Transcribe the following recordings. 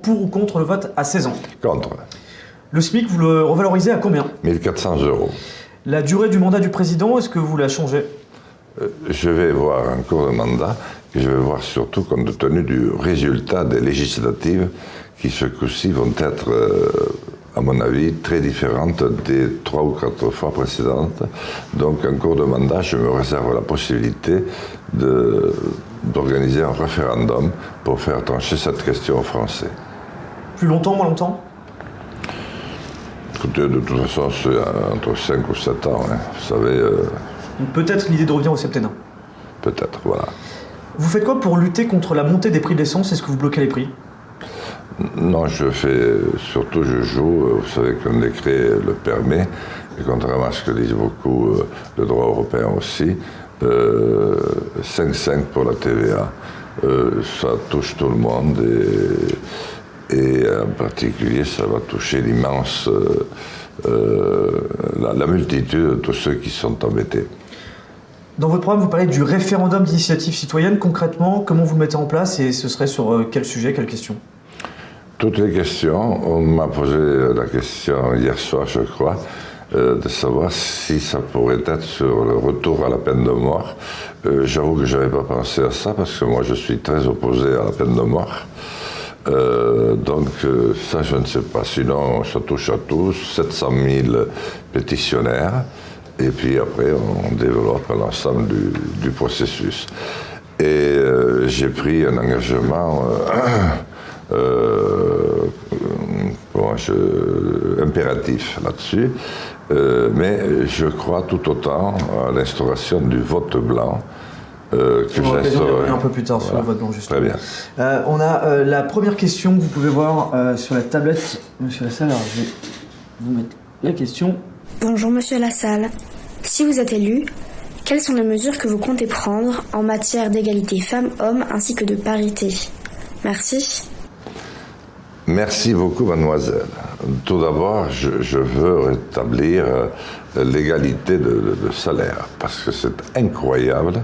pour ou contre le vote à 16 ans? Contre. Le SMIC, vous le revalorisez à combien? 1 400 €. La durée du mandat du président, est-ce que vous la changez? Je vais voir un cours de mandat et je vais voir surtout compte tenu du résultat des législatives qui ce coup-ci vont être, à mon avis, très différentes des 3 ou 4 fois précédentes. Donc en cours de mandat, je me réserve la possibilité d'organiser un référendum pour faire trancher cette question aux Français. Plus longtemps, moins longtemps? Écoutez, de toute façon, c'est entre 5 ou 7 ans, hein. Vous savez, Donc peut-être l'idée de revenir au septennat. peut-être, voilà. Vous faites quoi pour lutter contre la montée des prix de l'essence? Est-ce que vous bloquez les prix? Non, je joue, vous savez qu'un décret le permet, et contrairement à ce que disent beaucoup, le droit européen aussi, 5,5 pour la TVA. Ça touche tout le monde, et en particulier, ça va toucher la multitude de tous ceux qui sont embêtés. Dans votre programme, vous parlez du référendum d'initiative citoyenne. Concrètement, comment vous le mettez en place et ce serait sur quel sujet, quelle question? Toutes les questions. On m'a posé la question hier soir, je crois, de savoir si ça pourrait être sur le retour à la peine de mort. J'avoue que je n'avais pas pensé à ça parce que moi je suis très opposé à la peine de mort. Donc ça je ne sais pas. Sinon ça touche à tous, 700 000 pétitionnaires. Et puis après, on développe l'ensemble du processus. Et j'ai pris un engagement impératif là-dessus, mais je crois tout autant à l'instauration du vote blanc que j'instaurerai. Un peu plus tard sur le vote blanc, justement. Très bien. On a la première question que vous pouvez voir sur la tablette, Monsieur Lassalle. Alors, je vais vous mettre la question. Bonjour Monsieur Lassalle. Si vous êtes élu, quelles sont les mesures que vous comptez prendre en matière d'égalité femmes-hommes ainsi que de parité? Merci. Merci beaucoup, mademoiselle. Tout d'abord, je veux rétablir l'égalité de salaire, parce que c'est incroyable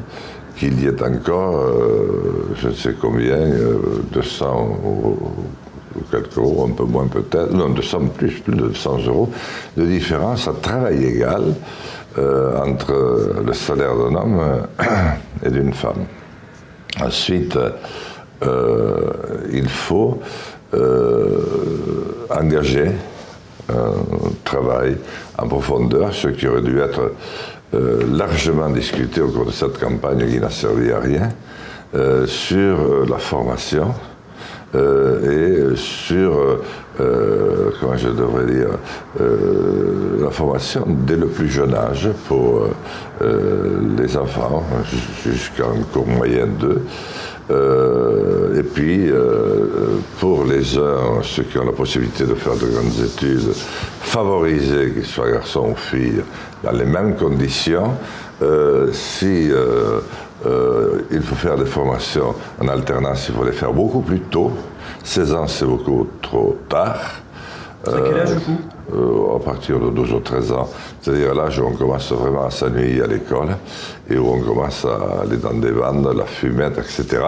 qu'il y ait encore, je ne sais combien, 200 ou quelques euros, un peu moins peut-être, non, 200 plus de 200 € de différence à travail égal entre le salaire d'un homme et d'une femme. Ensuite, il faut engager un travail en profondeur, ce qui aurait dû être largement discuté au cours de cette campagne qui n'a servi à rien, sur la formation et sur, comment je devrais dire, la formation dès le plus jeune âge pour les enfants, jusqu'en cours moyen 2. Et puis, pour les uns, ceux qui ont la possibilité de faire de grandes études, favoriser qu'ils soient garçons ou filles dans les mêmes conditions. Si il faut faire des formations en alternance, il faut les faire beaucoup plus tôt. 16 ans, c'est beaucoup trop tard. À quel âge, du coup? À partir de 12 ou 13 ans. C'est-à-dire l'âge où on commence vraiment à s'ennuyer à l'école et où on commence à aller dans des bandes, la fumette, etc.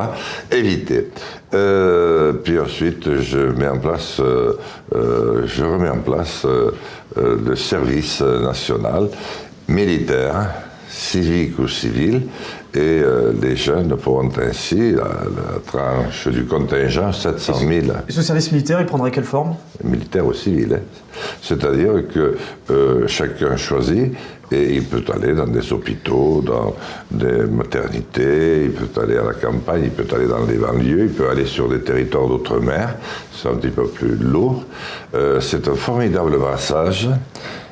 Éviter. Puis ensuite, je remets en place le service national, militaire, civique ou civil, et les jeunes pourront ainsi, la tranche du contingent, 700 000. Et ce service militaire, il prendrait quelle forme? Militaire ou civil. Hein. C'est-à-dire que chacun choisit et il peut aller dans des hôpitaux, dans des maternités, il peut aller à la campagne, il peut aller dans les banlieues, il peut aller sur des territoires d'outre-mer, c'est un petit peu plus lourd. C'est un formidable brassage.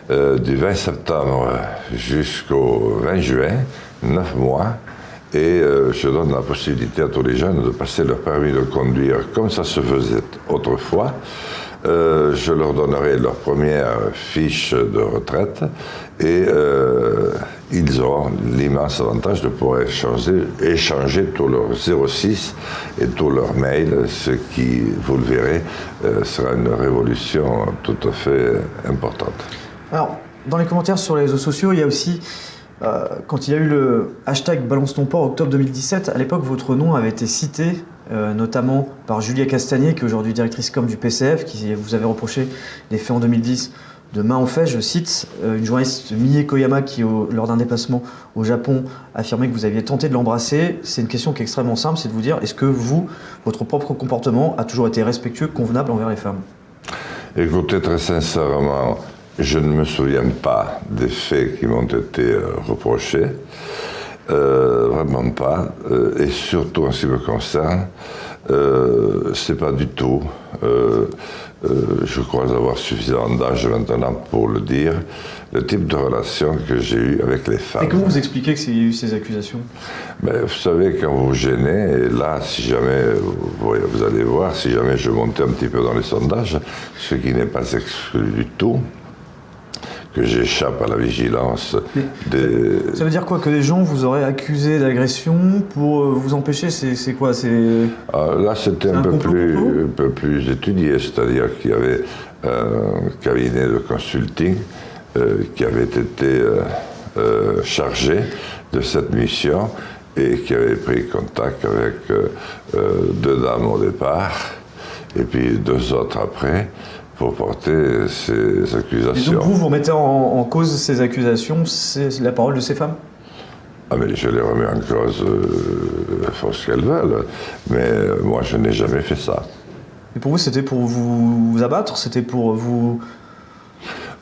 Du 20 septembre jusqu'au 20 juin, 9 mois, et je donne la possibilité à tous les jeunes de passer leur permis de conduire comme ça se faisait autrefois. Je leur donnerai leur première fiche de retraite et ils auront l'immense avantage de pouvoir échanger tous leurs 06 et tous leurs mails, ce qui, vous le verrez, sera une révolution tout à fait importante. Alors, dans les commentaires sur les réseaux sociaux, il y a aussi, quand il y a eu le hashtag Balance ton port octobre 2017, à l'époque, votre nom avait été cité notamment par Julia Castagnet, qui est aujourd'hui directrice com du PCF, qui vous avait reproché des faits en 2010 de main aux fesses, je cite, une journaliste Mie Koyama qui, lors d'un déplacement au Japon, affirmait que vous aviez tenté de l'embrasser. C'est une question qui est extrêmement simple, c'est de vous dire, est-ce que vous, votre propre comportement a toujours été respectueux, convenable envers les femmes? Écoutez, très sincèrement, je ne me souviens pas des faits qui m'ont été reprochés. Vraiment pas. Et surtout en ce qui me concerne, c'est pas du tout. Je crois avoir suffisamment d'âge maintenant pour le dire, le type de relation que j'ai eu avec les femmes. Et comment vous expliquez que y a eu ces accusations? Mais vous savez, quand vous gênez, et là, si jamais, vous allez voir, si jamais je montais un petit peu dans les sondages, ce qui n'est pas exclu du tout, que j'échappe à la vigilance des... Ça veut dire quoi? Que les gens vous auraient accusé d'agression pour vous empêcher? C'est quoi? Là, c'était un peu plus étudié, c'est-à-dire qu'il y avait un cabinet de consulting qui avait été chargé de cette mission et qui avait pris contact avec 2 dames au départ et puis 2 autres après, pour porter ces accusations. Et donc vous remettez en cause ces accusations, c'est la parole de ces femmes? Ah mais je les remets en cause, faut ce qu'elles veulent, mais moi je n'ai jamais fait ça. Et pour vous c'était pour vous abattre? C'était pour vous...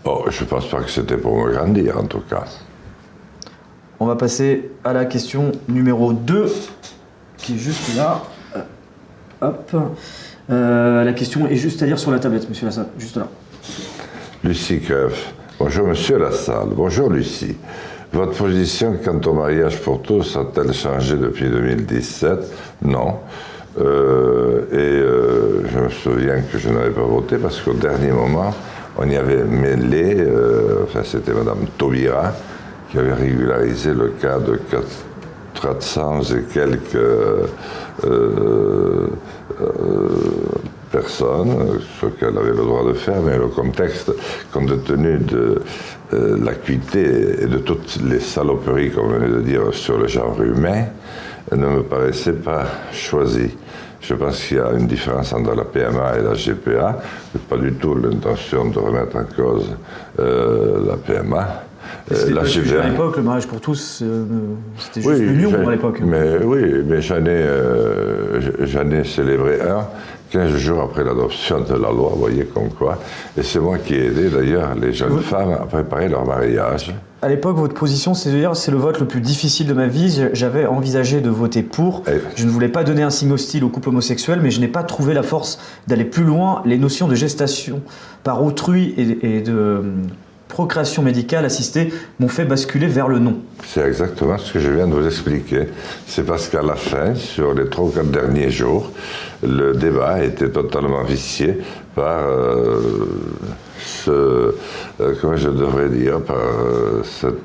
Oh, je pense pas que c'était pour me grandir en tout cas. On va passer à la question numéro 2, qui est juste là. Hop. La question est juste à lire sur la tablette, monsieur Lassalle, juste là. Lucie Creuf. Bonjour, monsieur Lassalle. Bonjour, Lucie. Votre position quant au mariage pour tous a-t-elle changé depuis 2017? Non. Je me souviens que je n'avais pas voté parce qu'au dernier moment, on y avait mêlé, c'était madame Taubira qui avait régularisé le cas de 400 et quelques personnes, ce qu'elle avait le droit de faire, mais le contexte, compte tenu de l'acuité et de toutes les saloperies qu'on venait de dire sur le genre humain, ne me paraissait pas choisi. Je pense qu'il y a une différence entre la PMA et la GPA. Je n'ai pas du tout l'intention de remettre en cause la PMA. C'était pas sujet à l'époque, le mariage pour tous, c'était juste l'union à l'époque. Mais j'en ai célébré un 15 jours après l'adoption de la loi, vous voyez comme quoi. Et c'est moi qui ai aidé d'ailleurs les jeunes femmes à préparer leur mariage. À l'époque, votre position, c'est de dire c'est le vote le plus difficile de ma vie. J'avais envisagé de voter pour. Je ne voulais pas donner un signe hostile au couple homosexuel, mais je n'ai pas trouvé la force d'aller plus loin. Les notions de gestation par autrui et de procréation médicale assistée m'ont fait basculer vers le non. C'est exactement ce que je viens de vous expliquer. C'est parce qu'à la fin, sur les 3 ou 4 derniers jours, le débat était totalement vicié par comment je devrais dire, par cette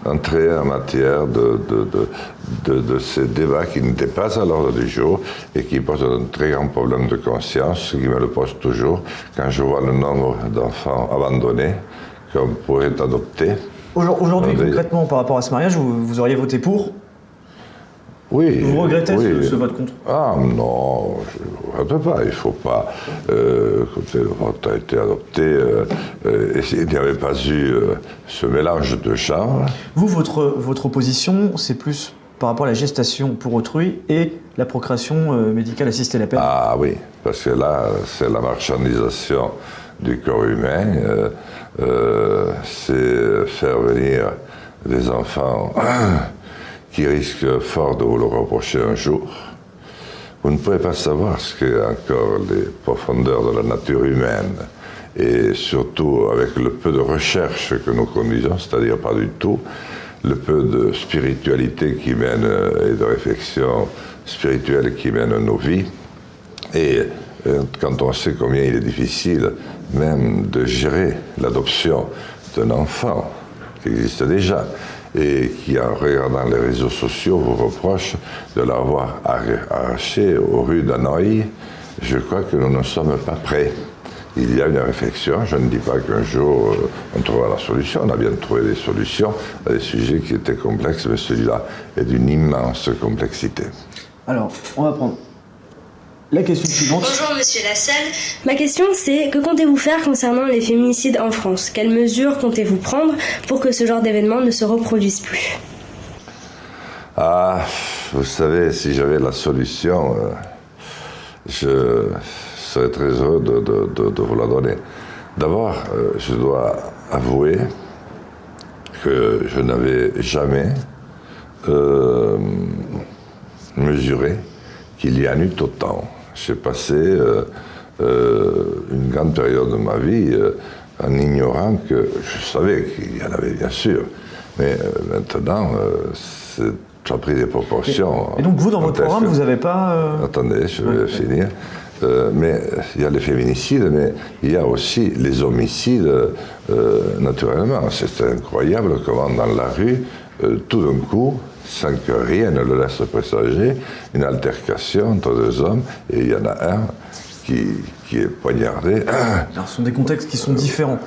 entrée en matière de ces débats qui n'étaient pas à l'ordre du jour et qui posent un très grand problème de conscience, ce qui me le pose toujours quand je vois le nombre d'enfants abandonnés qu'on pourrait adopter. Aujourd'hui, concrètement, par rapport à ce mariage, vous auriez voté pour? Oui. Vous regrettez ce vote contre? Ah non, je ne regrette pas. Il ne faut pas... écoutez, le vote a été adopté et il n'y avait pas eu ce mélange de genres. Vous, votre opposition, c'est plus par rapport à la gestation pour autrui et la procréation médicale assistée à la peine? Ah oui, parce que là, c'est la marchandisation du corps humain. C'est faire venir des enfants... qui risque fort de vous le reprocher un jour. Vous ne pouvez pas savoir ce qu'est encore les profondeurs de la nature humaine, et surtout avec le peu de recherche que nous conduisons, c'est-à-dire pas du tout, le peu de spiritualité qui mène et de réflexion spirituelle qui mène nos vies. Et quand on sait combien il est difficile même de gérer l'adoption d'un enfant qui existe déjà, et qui, en regardant les réseaux sociaux, vous reproche de l'avoir arraché aux rues d'Hanoï, je crois que nous ne sommes pas prêts. il y a une réflexion. Je ne dis pas qu'un jour on trouvera la solution. On a bien trouvé des solutions à des sujets qui étaient complexes, mais celui-là est d'une immense complexité. Alors, on va prendre la question suivante. Bonjour Monsieur Lassalle. Ma question c'est, que comptez-vous faire concernant les féminicides en France? Quelles mesures comptez-vous prendre pour que ce genre d'événement ne se reproduise plus? Ah, vous savez, si j'avais la solution, je serais très heureux de vous la donner. D'abord, je dois avouer que je n'avais jamais mesuré qu'il y en eut autant. J'ai passé une grande période de ma vie en ignorant que je savais qu'il y en avait bien sûr, mais maintenant ça a pris des proportions. Et donc vous, dans votre programme, vous n'avez pas... Attendez, je vais finir. Mais il y a les féminicides, mais il y a aussi les homicides, naturellement. C'est incroyable comment dans la rue, tout d'un coup, sans que rien ne le laisse présager, une altercation entre deux hommes, et il y en a un qui est poignardé. Alors, ce sont des contextes qui sont différents.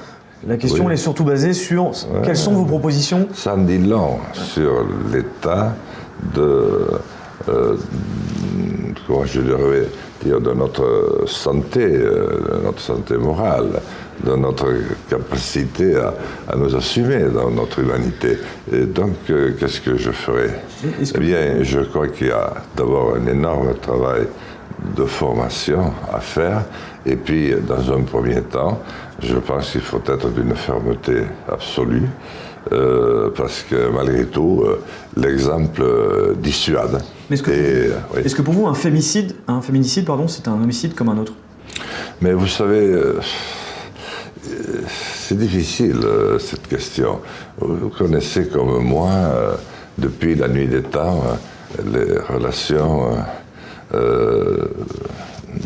La question elle est surtout basée sur quelles sont vos propositions? Ça en dit long sur l'état de... comment je devrais dire, de notre santé morale, de notre capacité à nous assumer dans notre humanité. Et donc, qu'est-ce que je ferai? Eh bien, je crois qu'il y a d'abord un énorme travail de formation à faire, et puis, dans un premier temps, je pense qu'il faut être d'une fermeté absolue, parce que malgré tout, l'exemple dissuade. Mais est-ce que pour vous, un féminicide, c'est un homicide comme un autre? Mais vous savez, c'est difficile cette question. Vous connaissez comme moi, depuis la nuit des temps, les relations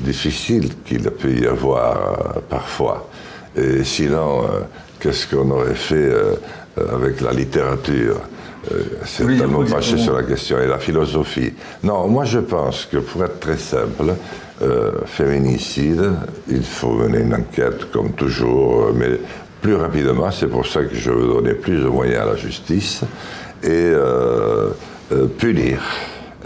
difficiles qu'il peut y avoir parfois. Et sinon, qu'est-ce qu'on aurait fait avec la littérature? C'est tellement penché sur la question. Et la philosophie. Non, moi je pense que pour être très simple, féminicide, il faut mener une enquête comme toujours, mais plus rapidement. C'est pour ça que je veux donner plus de moyens à la justice et punir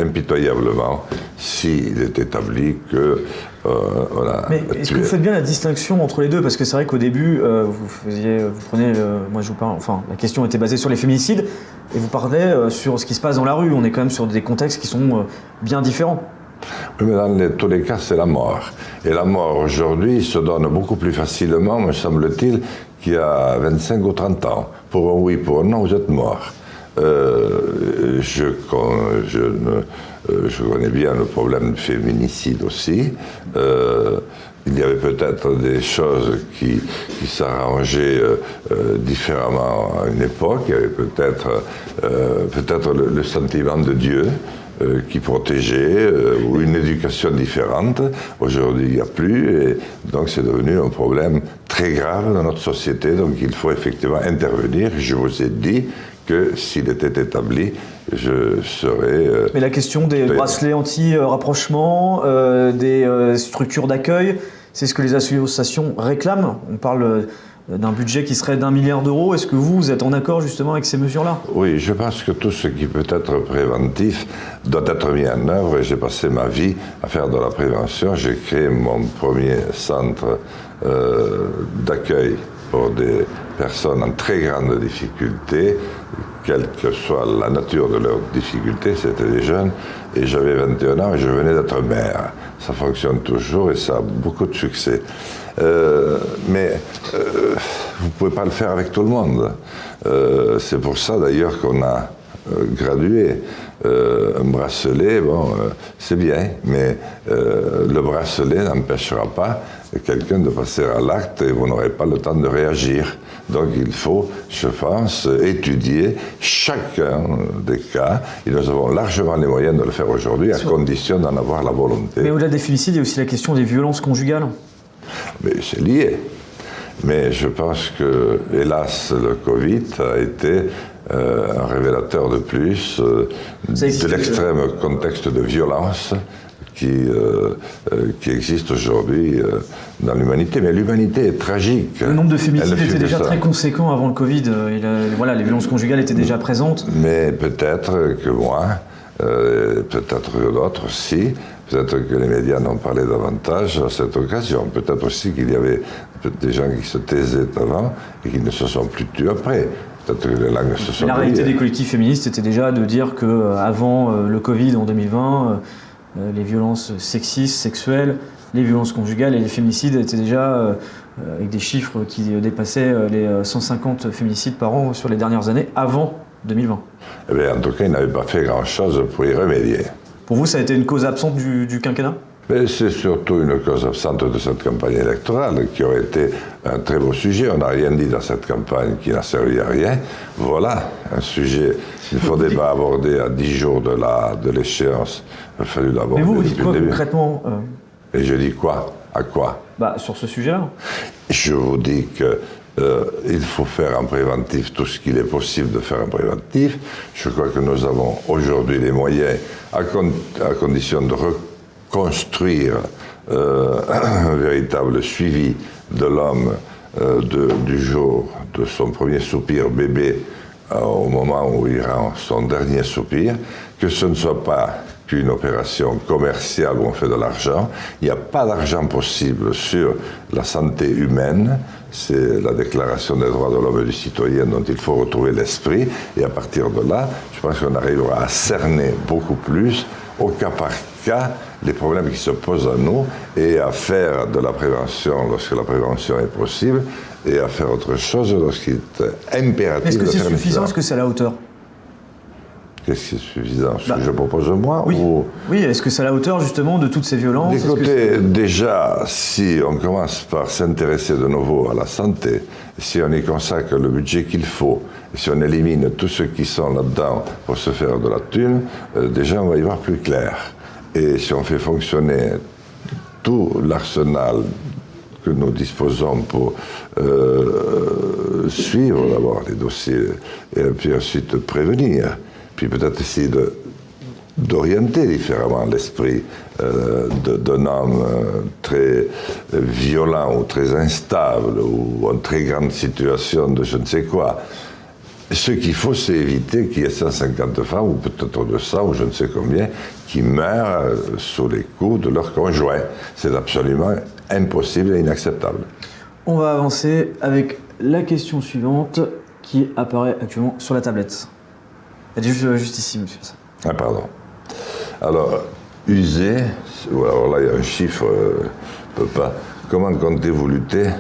impitoyablement s'il est établi que on a... Mais est-ce que vous faites bien la distinction entre les deux? Parce que c'est vrai qu'au début, la question était basée sur les féminicides, et vous parlez sur ce qui se passe dans la rue. On est quand même sur des contextes qui sont bien différents. Oui, mais dans tous les cas, c'est la mort. Et la mort, aujourd'hui, se donne beaucoup plus facilement, me semble-t-il, qu'il y a 25 ou 30 ans. Pour un oui, pour un non, vous êtes mort. Je connais bien le problème du féminicide aussi. Il y avait peut-être des choses qui s'arrangeaient différemment à une époque. Il y avait peut-être le sentiment de Dieu qui protégeait, ou une éducation différente. Aujourd'hui, il n'y a plus, et donc c'est devenu un problème très grave dans notre société. Donc il faut effectivement intervenir. Je vous ai dit que s'il était établi, je serais... Mais la question des bracelets anti-rapprochement, des structures d'accueil, c'est ce que les associations réclament. On parle d'un budget qui serait d'1 milliard d'euros. Est-ce que vous êtes en accord justement avec ces mesures-là? Oui, je pense que tout ce qui peut être préventif doit être mis en œuvre, et j'ai passé ma vie à faire de la prévention. J'ai créé mon premier centre d'accueil pour des personnes en très grande difficulté, quelle que soit la nature de leurs difficultés. C'était des jeunes, et j'avais 21 ans et je venais d'être maire. Ça fonctionne toujours et ça a beaucoup de succès. Mais vous ne pouvez pas le faire avec tout le monde. C'est pour ça d'ailleurs qu'on a gradué. Un bracelet, c'est bien, mais le bracelet n'empêchera pas quelqu'un de passer à l'acte, et vous n'aurez pas le temps de réagir. Donc il faut, je pense, étudier chacun des cas, et nous avons largement les moyens de le faire aujourd'hui, à condition d'en avoir la volonté. Mais au-delà des féminicides, il y a aussi la question des violences conjugales. Mais c'est lié. Mais je pense que, hélas, le Covid a été un révélateur de plus de l'extrême contexte de violence qui existent aujourd'hui dans l'humanité. Mais l'humanité est tragique. Le nombre de féminicides était déjà très conséquent avant le Covid. Voilà, les violences conjugales étaient déjà présentes. Mais peut-être que moi, peut-être que d'autres aussi, peut-être que les médias en ont parlé davantage à cette occasion. Peut-être aussi qu'il y avait des gens qui se taisaient avant et qui ne se sont plus tus après. Peut-être que les langues se sont La réalité des collectifs féministes était déjà de dire qu'avant le Covid en 2020, les violences sexistes, sexuelles, les violences conjugales et les féminicides étaient déjà avec des chiffres qui dépassaient les 150 féminicides par an sur les dernières années avant 2020. Eh bien, en tout cas, ils n'avaient pas fait grand-chose pour y remédier. Pour vous, ça a été une cause absente du quinquennat ? Mais c'est surtout une cause absente de cette campagne électorale qui aurait été un très beau sujet. On n'a rien dit dans cette campagne qui n'a servi à rien. Voilà un sujet qu'il ne faudrait pas aborder à 10 jours de l'échéance. Il a fallu l'aborder. Mais vous dites quoi concrètement Et je dis quoi? À quoi? Sur ce sujet-là. Je vous dis que il faut faire en préventif tout ce qu'il est possible de faire en préventif. Je crois que nous avons aujourd'hui les moyens, à condition de reconstruire un véritable suivi de l'homme du jour de son premier soupir bébé au moment où il rend son dernier soupir, que ce ne soit pas qu'une opération commerciale où on fait de l'argent. Il n'y a pas d'argent possible sur la santé humaine. C'est la déclaration des droits de l'homme et du citoyen dont il faut retrouver l'esprit. Et à partir de là, je pense qu'on arrivera à cerner beaucoup plus, au cas par cas, les problèmes qui se posent à nous et à faire de la prévention lorsque la prévention est possible et à faire autre chose lorsqu'il est impératif. Est-ce que c'est suffisant? Est-ce que c'est à la hauteur? Qu'est-ce qui est suffisant? Ce que je propose moi? Oui, oui, est-ce que c'est à la hauteur justement de toutes ces violences? Écoutez, déjà, si on commence par s'intéresser de nouveau à la santé, si on y consacre le budget qu'il faut, et si on élimine tous ceux qui sont là-dedans pour se faire de la thune, déjà on va y voir plus clair. Et si on fait fonctionner tout l'arsenal que nous disposons pour suivre d'abord les dossiers et puis ensuite prévenir, puis peut-être essayer d'orienter différemment l'esprit d'un homme très violent ou très instable ou en très grande situation de je ne sais quoi. Ce qu'il faut, c'est éviter qu'il y ait 150 femmes, ou peut-être 200, ou je ne sais combien, qui meurent sous les coups de leur conjoint. C'est absolument impossible et inacceptable. On va avancer avec la question suivante qui apparaît actuellement sur la tablette. Elle est juste ici, monsieur. Ah, pardon. Alors, user, alors là, il y a un chiffre, peut pas. Comment comptez-vous lutter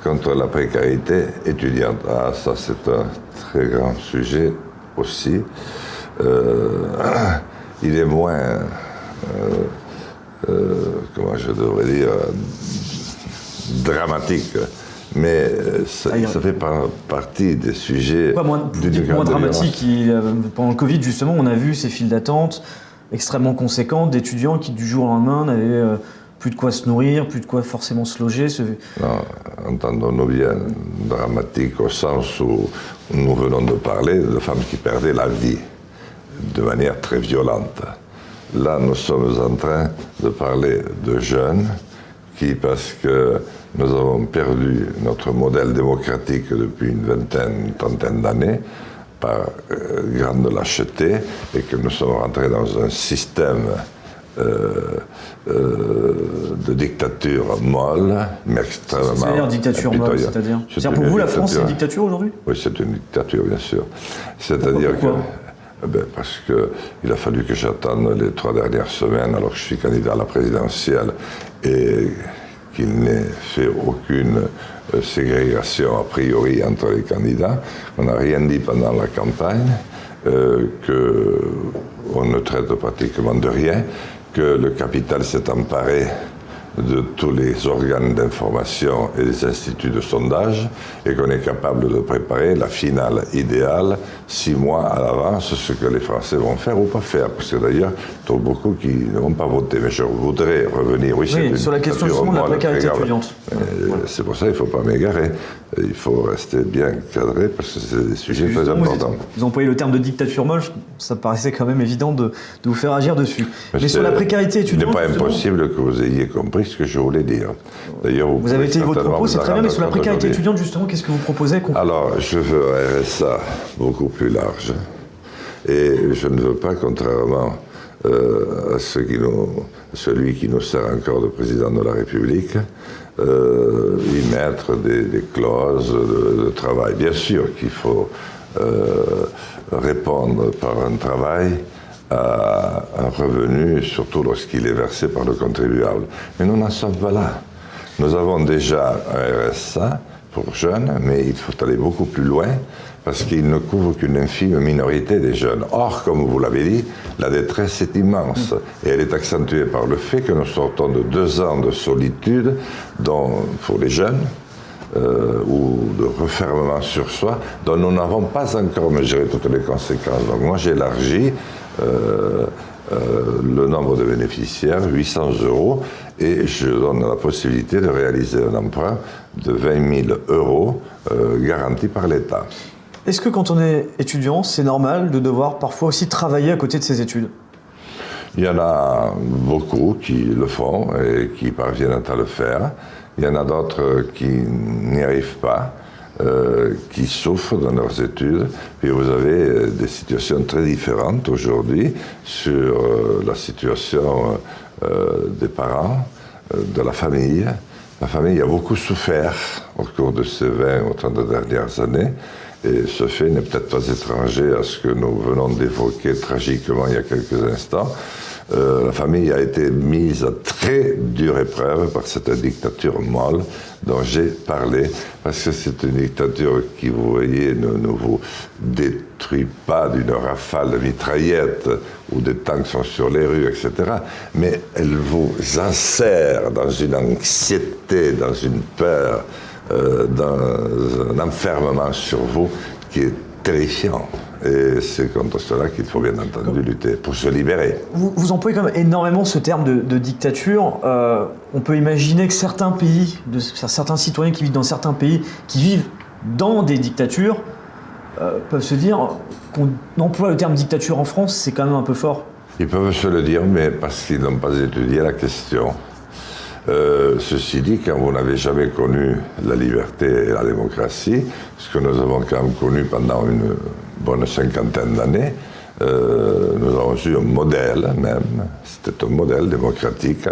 contre la précarité étudiante? Ah, ça, c'est un très grand sujet aussi. Il est moins, comment je devrais dire, dramatique. Mais ça fait partie des sujets... Moins dramatique. Pendant le Covid, justement, on a vu ces files d'attente extrêmement conséquentes d'étudiants qui, du jour au lendemain, n'avaient plus de quoi se nourrir, plus de quoi forcément se loger. Non, entendons-nous bien, dramatique au sens où nous venons de parler de femmes qui perdaient la vie de manière très violente. Là, nous sommes en train de parler de jeunes qui, parce que nous avons perdu notre modèle démocratique depuis une trentaine d'années, par grande lâcheté, et que nous sommes rentrés dans un système de dictature molle, mais extrêmement... C'est-à-dire dictature molle, c'est-à-dire pour vous, la France, c'est une dictature aujourd'hui? Oui, c'est une dictature, bien sûr. C'est-à-dire que... parce qu'il a fallu que j'attende les 3 dernières semaines, alors que je suis candidat à la présidentielle, et qu'il n'ait fait aucune ségrégation a priori entre les candidats. On n'a rien dit pendant la campagne, qu'on ne traite pratiquement de rien, que le capital s'est emparé de tous les organes d'information et des instituts de sondage et qu'on est capable de préparer la finale idéale 6 mois à l'avance, ce que les Français vont faire ou pas faire. Parce que d'ailleurs, il y a beaucoup qui ne vont pas voter. Mais je voudrais revenir, oui sur la question justement de la précarité étudiante. C'est pour ça qu'il ne faut pas m'égarer. Il faut rester bien cadré parce que c'est des sujets très importants. Vous employez le terme de dictature molle, Ça me paraissait quand même évident de vous faire agir dessus. Mais sur la précarité étudiante... Il n'est pas impossible que vous ayez compris ce que je voulais dire. D'ailleurs, vous avez été votre propos, c'est très bien, mais sur la précarité étudiante, justement, qu'est-ce que vous proposez? Alors, je veux un RSA beaucoup plus large. Et je ne veux pas, contrairement à celui qui nous sert encore de président de la République, y mettre des clauses de travail. Bien sûr qu'il faut répondre par un travail à un revenu, surtout lorsqu'il est versé par le contribuable. Mais nous n'en sommes pas là. Nous avons déjà un RSA pour jeunes, mais il faut aller beaucoup plus loin parce qu'il ne couvre qu'une infime minorité des jeunes. Or, comme vous l'avez dit, la détresse est immense et elle est accentuée par le fait que nous sortons de 2 ans de solitude pour les jeunes ou de refermement sur soi dont nous n'avons pas encore mesuré toutes les conséquences. Donc moi j'élargis le nombre de bénéficiaires, 800 €, et je donne la possibilité de réaliser un emprunt de 20 000 € garanti par l'État. Est-ce que quand on est étudiant, c'est normal de devoir parfois aussi travailler à côté de ses études? Il y en a beaucoup qui le font et qui parviennent à le faire. Il y en a d'autres qui n'y arrivent pas, qui souffrent dans leurs études. Puis vous avez des situations très différentes aujourd'hui sur la situation des parents, de la famille. La famille a beaucoup souffert au cours de ces 20 ou 30 dernières années. Et ce fait n'est peut-être pas étranger à ce que nous venons d'évoquer tragiquement il y a quelques instants. La famille a été mise à très dure épreuve par cette dictature molle dont j'ai parlé, parce que c'est une dictature qui, vous voyez, ne vous détruit pas d'une rafale de mitraillettes où des tanks sont sur les rues, etc. Mais elle vous insère dans une anxiété, dans une peur, dans un enfermement sur vous qui est terrifiant. Et c'est contre cela qu'il faut bien entendu lutter, pour se libérer. Vous employez quand même énormément ce terme de dictature. On peut imaginer que certains pays, certains citoyens qui vivent dans certains pays, qui vivent dans des dictatures, peuvent se dire qu'on emploie le terme dictature en France, c'est quand même un peu fort. Ils peuvent se le dire, mais parce qu'ils n'ont pas étudié la question. Ceci dit, quand vous n'avez jamais connu la liberté et la démocratie, ce que nous avons quand même connu pendant une bonne 50aine d'années, nous avons eu un modèle même, c'était un modèle démocratique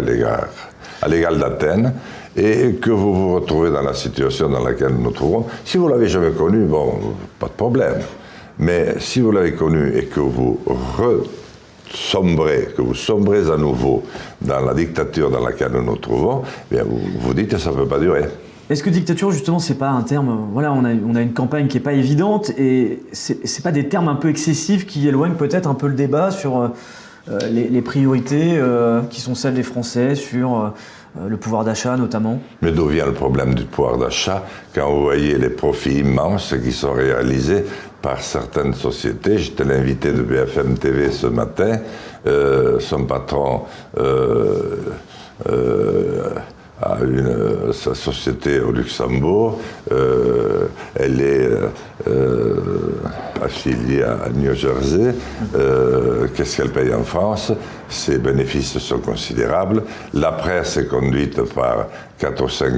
à l'égal d'Athènes, et que vous vous retrouvez dans la situation dans laquelle nous nous trouvons. Si vous ne l'avez jamais connu, bon, pas de problème. Mais si vous l'avez connu et que vous sombrez à nouveau dans la dictature dans laquelle nous nous trouvons, bien vous vous dites que ça ne peut pas durer. Est-ce que dictature, justement, c'est pas un terme... Voilà, on a une campagne qui n'est pas évidente, et c'est pas des termes un peu excessifs qui éloignent peut-être un peu le débat sur les priorités qui sont celles des Français, sur le pouvoir d'achat notamment? Mais d'où vient le problème du pouvoir d'achat quand vous voyez les profits immenses qui sont réalisés par certaines sociétés? J'étais l'invité de BFM TV ce matin. Son patron a sa société au Luxembourg. Elle est affiliée à New Jersey. Qu'est-ce qu'elle paye en France? Ses bénéfices sont considérables. La presse est conduite par 4 ou 5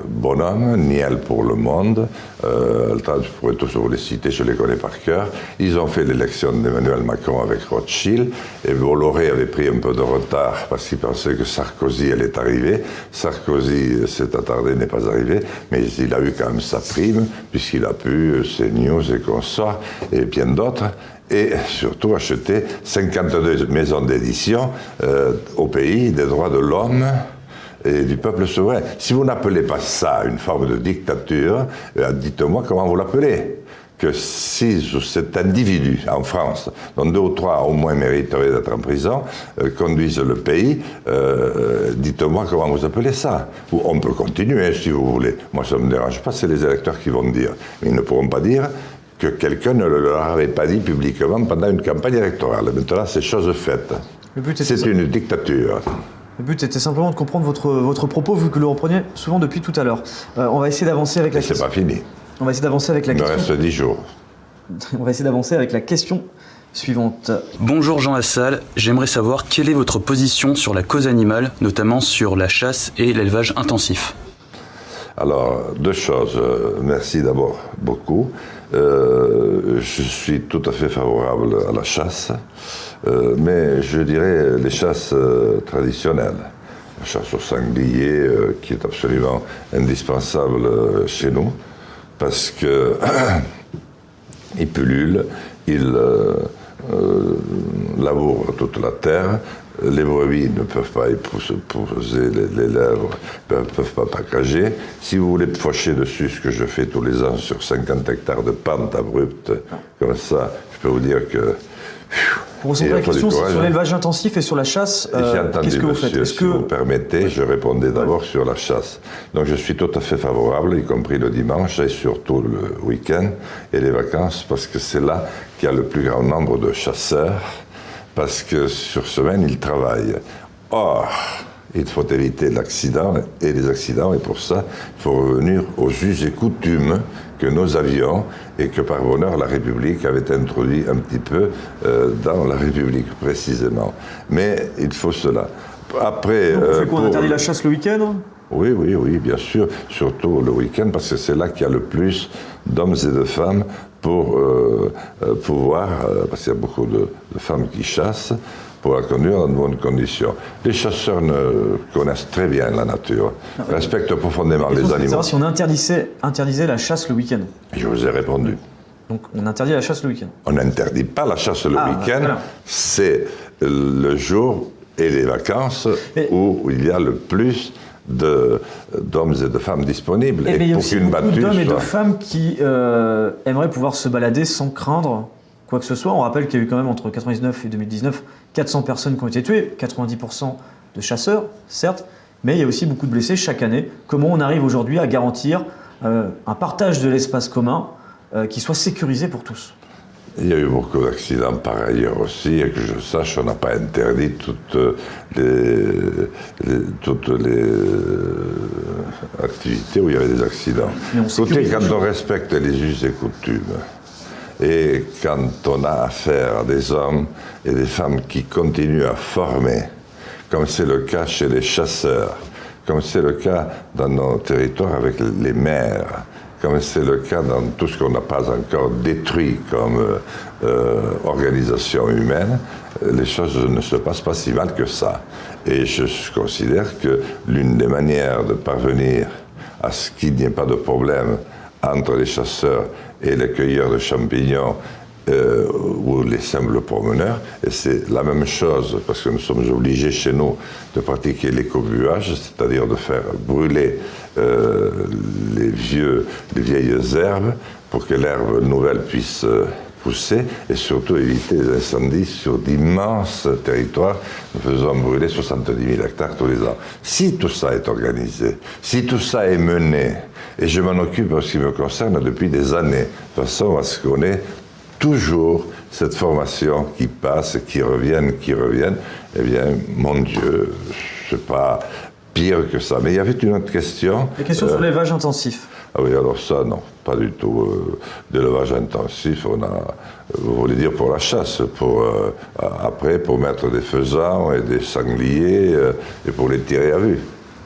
bonhommes, Niel pour Le Monde. Je pourrais toujours les citer, je les connais par cœur. Ils ont fait l'élection d'Emmanuel Macron avec Rothschild, et Bolloré avait pris un peu de retard parce qu'il pensait que Sarkozy allait arriver. Sarkozy s'est attardé, n'est pas arrivé, mais il a eu quand même sa prime, puisqu'il a pu, CNews et consorts, et bien d'autres, et surtout acheter 52 maisons d'édition au pays des droits de l'homme et du peuple souverain. Si vous n'appelez pas ça une forme de dictature, dites-moi comment vous l'appelez. Que si cet individu en France, dont 2 ou 3 au moins mériteraient d'être en prison, conduisent le pays, dites-moi comment vous appelez ça. Ou on peut continuer si vous voulez. Moi ça ne me dérange pas, c'est les électeurs qui vont dire. Mais ils ne pourront pas dire que quelqu'un ne leur avait pas dit publiquement pendant une campagne électorale. Maintenant, c'est chose faite. C'est une dictature. Le but était simplement de comprendre votre propos, vu que vous le repreniez souvent depuis tout à l'heure. On va essayer d'avancer avec la question. C'est pas fini. On va essayer d'avancer avec la question. Il me reste 10 jours. On va essayer d'avancer avec la question suivante. Bonjour Jean Lassalle, j'aimerais savoir quelle est votre position sur la cause animale, notamment sur la chasse et l'élevage intensif. Alors, deux choses. Merci d'abord beaucoup. Je suis tout à fait favorable à la chasse, mais je dirais les chasses traditionnelles. La chasse au sanglier, qui est absolument indispensable chez nous, parce que il pullule, il laboure toute la terre. Les brebis ne peuvent pas y poser les lèvres, ne peuvent pas packager. Si vous voulez faucher dessus, ce que je fais tous les ans sur 50 hectares de pente abrupte, comme ça, je peux vous dire que... Pour répondre à la question, c'est sur l'élevage intensif et sur la chasse, qu'est-ce que vous faites? Si vous permettez, je répondais d'abord sur la chasse. Donc je suis tout à fait favorable, y compris le dimanche et surtout le week-end et les vacances, parce que c'est là qu'il y a le plus grand nombre de chasseurs, parce que sur semaine, ils travaillent. Or, il faut éviter l'accident et les accidents, et pour ça, il faut revenir aux us et coutumes que nous avions et que par bonheur la République avait introduit un petit peu dans la République précisément. Mais il faut cela. Après, donc, on fait quoi, on interdit la chasse le week-end? Oui, bien sûr, surtout le week-end, parce que c'est là qu'il y a le plus d'hommes et de femmes pour pouvoir, parce qu'il y a beaucoup de femmes qui chassent, pour la conduire dans de bonnes conditions. Les chasseurs connaissent très bien la nature, respectent profondément les animaux. Savoir si on interdisait la chasse le week-end. Je vous ai répondu. Donc on interdit la chasse le week-end. On n'interdit pas la chasse le week-end, voilà. C'est le jour et les vacances où il y a le plus d'hommes et de femmes disponibles. Et il y a aussi beaucoup d'hommes et de femmes qui aimeraient pouvoir se balader sans craindre quoi que ce soit. On rappelle qu'il y a eu quand même entre 1999 et 2019 400 personnes qui ont été tuées, 90% de chasseurs, certes, mais il y a aussi beaucoup de blessés chaque année. Comment on arrive aujourd'hui à garantir un partage de l'espace commun qui soit sécurisé pour tous? Il y a eu beaucoup d'accidents par ailleurs aussi, et que je sache, on n'a pas interdit toutes les activités où il y avait des accidents. Écoutez, quand on respecte les us et coutumes, et quand on a affaire à des hommes et des femmes qui continuent à former, comme c'est le cas chez les chasseurs, comme c'est le cas dans nos territoires avec les maires, comme c'est le cas dans tout ce qu'on n'a pas encore détruit comme organisation humaine, les choses ne se passent pas si mal que ça. Et je considère que l'une des manières de parvenir à ce qu'il n'y ait pas de problème entre les chasseurs et les cueilleurs de champignons ou les simples promeneurs, et c'est la même chose, parce que nous sommes obligés chez nous de pratiquer l'écobuage, c'est-à-dire de faire brûler les vieilles herbes pour que l'herbe nouvelle puisse pousser, et surtout éviter les incendies sur d'immenses territoires. Nous faisons brûler 70 000 hectares tous les ans. Si tout ça est organisé, si tout ça est mené, et je m'en occupe en ce qui me concerne depuis des années, de façon à ce qu'on ait toujours cette formation qui passe, qui revienne, eh bien, mon Dieu, c'est pas pire que ça. Mais il y avait une autre question. La question sur l'élevage intensif. Ah oui, alors ça, non, pas du tout. D'élevage intensif, vous voulez dire pour la chasse, après, pour mettre des faisans et des sangliers, et pour les tirer à vue.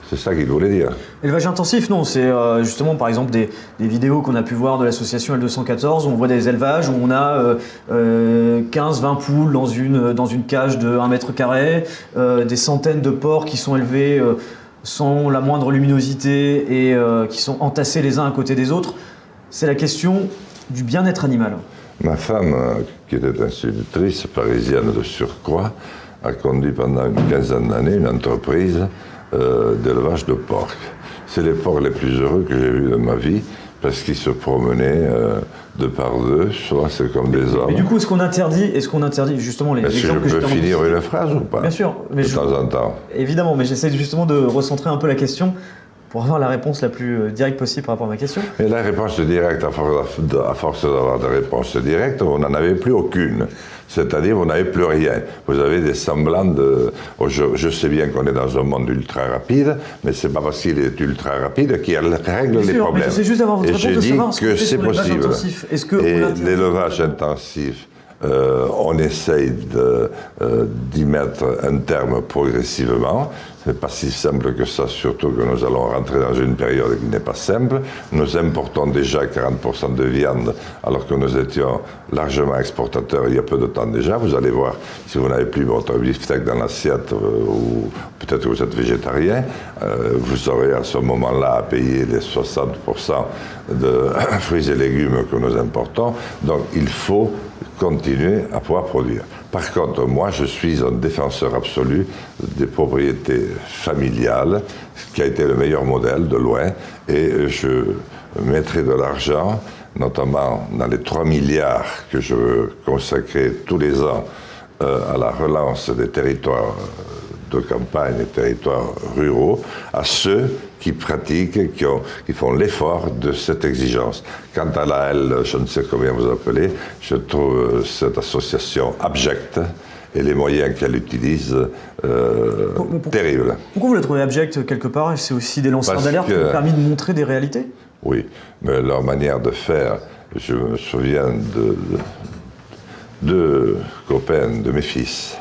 C'est ça qu'il voulait dire. Élevage intensif, non, c'est justement par exemple des vidéos qu'on a pu voir de l'association L214 où on voit des élevages où on a 15-20 poules dans une cage de 1 mètre carré, des centaines de porcs qui sont élevés sans la moindre luminosité et qui sont entassés les uns à côté des autres. C'est la question du bien-être animal. Ma femme, qui était institutrice parisienne de surcroît, a conduit pendant une quinzaine d'années une entreprise d'élevage de porcs. C'est les porcs les plus heureux que j'ai vus de ma vie, parce qu'ils se promenaient deux par deux, soit c'est comme des hommes. Mais du coup, est-ce qu'on interdit justement les exemples que je peux finir une phrase ou pas? Bien sûr. Mais de temps en temps. Évidemment, mais j'essaie justement de recentrer un peu la question pour avoir la réponse la plus directe possible par rapport à ma question. Mais la réponse directe, à force d'avoir des réponses directes, vous n'en avez plus aucune. C'est-à-dire, vous n'avez plus rien. Vous avez des semblants de... Je sais bien qu'on est dans un monde ultra rapide, mais c'est pas parce qu'il est ultra rapide qu'il règle les problèmes. Mais j'essaie juste d'avoir votre réponse de savoir ce que c'est possible. Et l'élevage intensif, On essaye d'y mettre un terme progressivement. Ce n'est pas si simple que ça, surtout que nous allons rentrer dans une période qui n'est pas simple. Nous importons déjà 40% de viande, alors que nous étions largement exportateurs il y a peu de temps déjà. Vous allez voir, si vous n'avez plus votre beefsteak dans l'assiette, ou peut-être que vous êtes végétarien, vous aurez à ce moment-là à payer les 60% de fruits et légumes que nous importons. Donc il faut continuer à pouvoir produire. Par contre, moi, je suis un défenseur absolu des propriétés familiales, ce qui a été le meilleur modèle de loin, et je mettrai de l'argent, notamment dans les 3 milliards que je veux consacrer tous les ans à la relance des territoires de campagne, des territoires ruraux, à ceux qui pratiquent, qui font l'effort de cette exigence. Quant à la L, je ne sais combien vous appelez, je trouve cette association abjecte et les moyens qu'elle utilise terribles. Pourquoi vous la trouvez abjecte quelque part? C'est aussi des lanceurs d'alerte qui ont permis de montrer des réalités? Oui, mais leur manière de faire, je me souviens de deux copains de mes fils,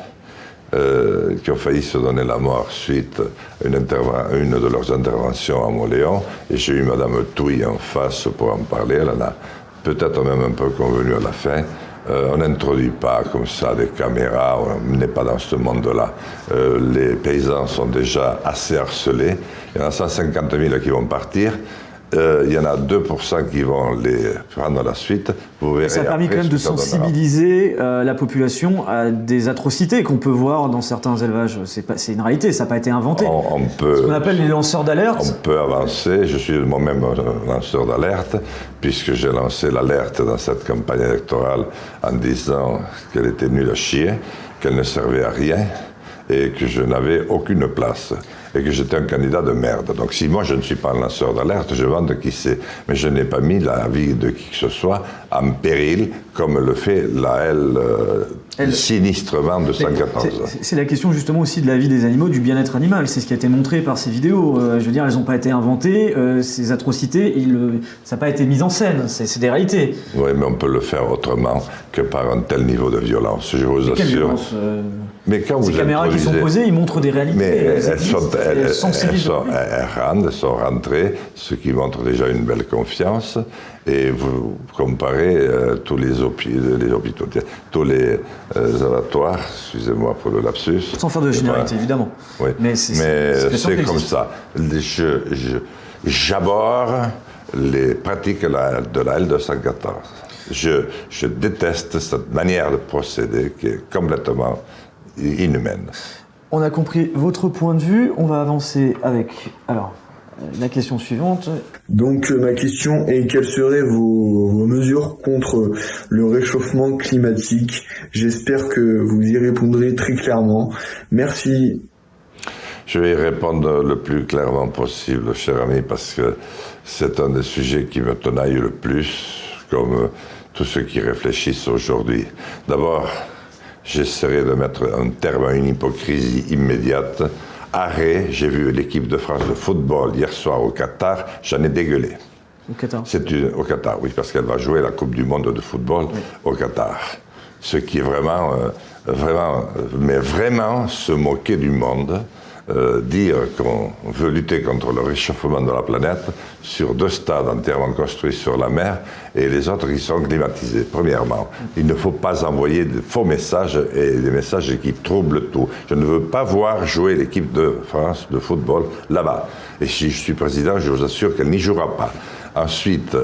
qui ont failli se donner la mort suite à une de leurs interventions à Montléon. Et j'ai eu Madame Touy en face pour en parler. Elle en a peut-être même un peu convenu à la fin. On n'introduit pas comme ça des caméras, on n'est pas dans ce monde-là. Les paysans sont déjà assez harcelés. Il y en a 150 000 qui vont partir. Il y en a 2% qui vont les prendre à la suite. Vous verrez. Ça a permis quand même de sensibiliser la population à des atrocités qu'on peut voir dans certains élevages. C'est une réalité, ça n'a pas été inventé. Ce qu'on appelle les lanceurs d'alerte. On peut avancer. Je suis moi-même un lanceur d'alerte, puisque j'ai lancé l'alerte dans cette campagne électorale en disant qu'elle était nulle à chier, qu'elle ne servait à rien et que je n'avais aucune place. Et que j'étais un candidat de merde. Donc si moi je ne suis pas un lanceur d'alerte, je vante qui c'est. Mais je n'ai pas mis la vie de qui que ce soit en péril, comme le fait la sinistrement de 114. C'est la question justement aussi de la vie des animaux, du bien-être animal. C'est ce qui a été montré par ces vidéos. Je veux dire, elles n'ont pas été inventées. Ces atrocités, ça n'a pas été mis en scène. C'est des réalités. Oui, mais on peut le faire autrement que par un tel niveau de violence. Je vous assure. Quelle violence Mais quand ces vous caméras qui sont posées, ils montrent des réalités. Mais elles sont rentrées, ce qui montre déjà une belle confiance. Et vous comparez tous les hôpitaux, tous les abattoirs, excusez-moi pour le lapsus. Sans faire de généralité, évidemment. Oui. Mais c'est comme ça. J'abhorre les pratiques de la L214. Je déteste cette manière de procéder qui est complètement inhumaine. On a compris votre point de vue. On va avancer avec la question suivante. Donc ma question est: quelles seraient vos mesures contre le réchauffement climatique? J'espère que vous y répondrez très clairement. Merci. Je vais y répondre le plus clairement possible, cher ami, parce que c'est un des sujets qui me tenaille le plus, comme tous ceux qui réfléchissent aujourd'hui. D'abord, j'essaierai de mettre un terme à une hypocrisie immédiate. Arrêt, j'ai vu l'équipe de France de football hier soir au Qatar, j'en ai dégueulé. Au Qatar. Au Qatar, oui, parce qu'elle va jouer la Coupe du Monde de football au Qatar. Ce qui est vraiment se moquer du monde, dire qu'on veut lutter contre le réchauffement de la planète sur 2 stades entièrement construits sur la mer et les autres qui sont climatisés. Premièrement, il ne faut pas envoyer de faux messages et des messages qui troublent tout. Je ne veux pas voir jouer l'équipe de France de football là-bas. Et si je suis président, je vous assure qu'elle n'y jouera pas. Ensuite,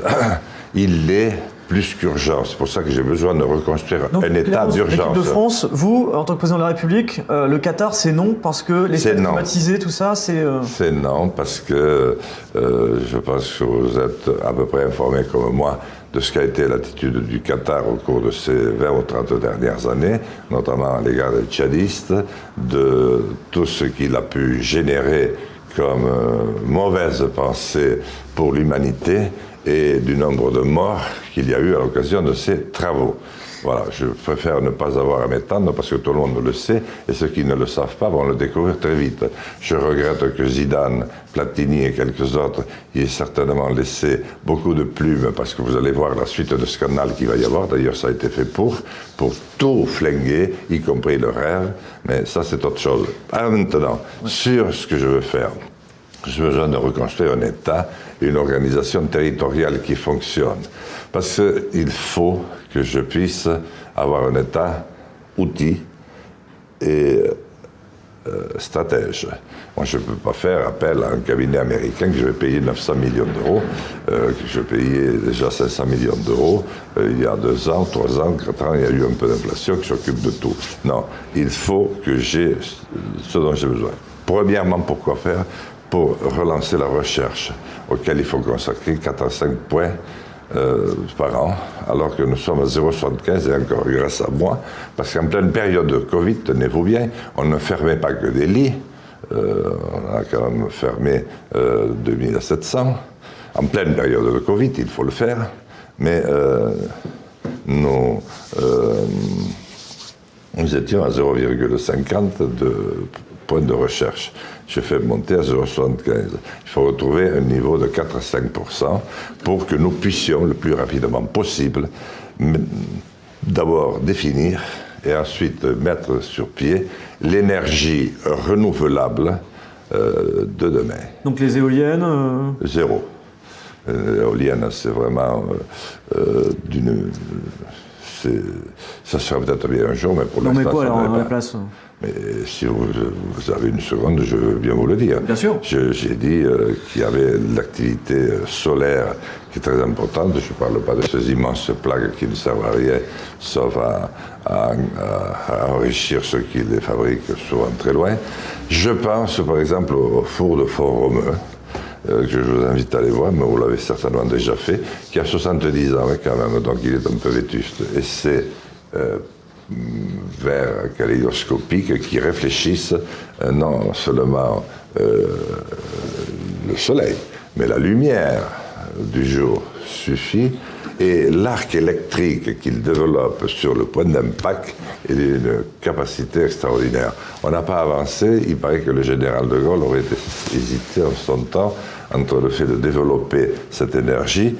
il est plus qu'urgent. C'est pour ça que j'ai besoin de reconstruire un état d'urgence. L'équipe de France, vous, en tant que président de la République, le Qatar, c'est non parce que les stades climatisés, tout ça, c'est... C'est non parce que je pense que vous êtes à peu près informé comme moi de ce qu'a été l'attitude du Qatar au cours de ces 20 ou 30 dernières années, notamment à l'égard des djihadistes, de tout ce qu'il a pu générer comme mauvaise pensée pour l'humanité et du nombre de morts qu'il y a eu à l'occasion de ces travaux. Voilà, je préfère ne pas avoir à m'étendre parce que tout le monde le sait et ceux qui ne le savent pas vont le découvrir très vite. Je regrette que Zidane, Platini et quelques autres y aient certainement laissé beaucoup de plumes parce que vous allez voir la suite de scandales qu'il va y avoir. D'ailleurs, ça a été fait pour tout flinguer, y compris le rêve, mais ça c'est autre chose. Alors maintenant, sur ce que je veux faire, j'ai besoin de reconstruire un État, une organisation territoriale qui fonctionne. Parce qu'il faut que je puisse avoir un État outil et stratège. Moi, je ne peux pas faire appel à un cabinet américain que je vais payer 900 millions d'euros, que je payais déjà 500 millions d'euros il y a 2 ans, 3 ans, 4 ans, il y a eu un peu d'inflation qui s'occupe de tout. Non, il faut que j'ai ce dont j'ai besoin. Premièrement, pourquoi faire ? Pour relancer la recherche, auquel il faut consacrer 4 à 5 points par an, alors que nous sommes à 0,75 et encore grâce à moi, parce qu'en pleine période de Covid, tenez-vous bien, on ne fermait pas que des lits, on a quand même fermé 2700, en pleine période de Covid, il faut le faire, mais nous étions à 0,50 de points de recherche. Je fais monter à 0,75. Il faut retrouver un niveau de 4 à 5% pour que nous puissions, le plus rapidement possible, d'abord définir et ensuite mettre sur pied l'énergie renouvelable de demain. Donc les éoliennes Zéro. L'éolienne, c'est vraiment ça sera peut-être bien un jour, mais pour l'instant, on met quoi alors à pas. la place? Mais si vous avez une seconde, je veux bien vous le dire. Bien sûr. J'ai dit qu'il y avait l'activité solaire qui est très importante. Je ne parle pas de ces immenses plaques qui ne servent à rien, sauf à enrichir ceux qui les fabriquent souvent très loin. Je pense par exemple au four de Font-Romeu, que je vous invite à aller voir, mais vous l'avez certainement déjà fait, qui a 70 ans quand même, donc il est un peu vétuste. Et c'est vers kaléidoscopiques qui réfléchissent non seulement le soleil, mais la lumière du jour suffit, et l'arc électrique qu'il développe sur le point d'impact est d'une capacité extraordinaire. On n'a pas avancé, il paraît que le général de Gaulle aurait hésité en son temps entre le fait de développer cette énergie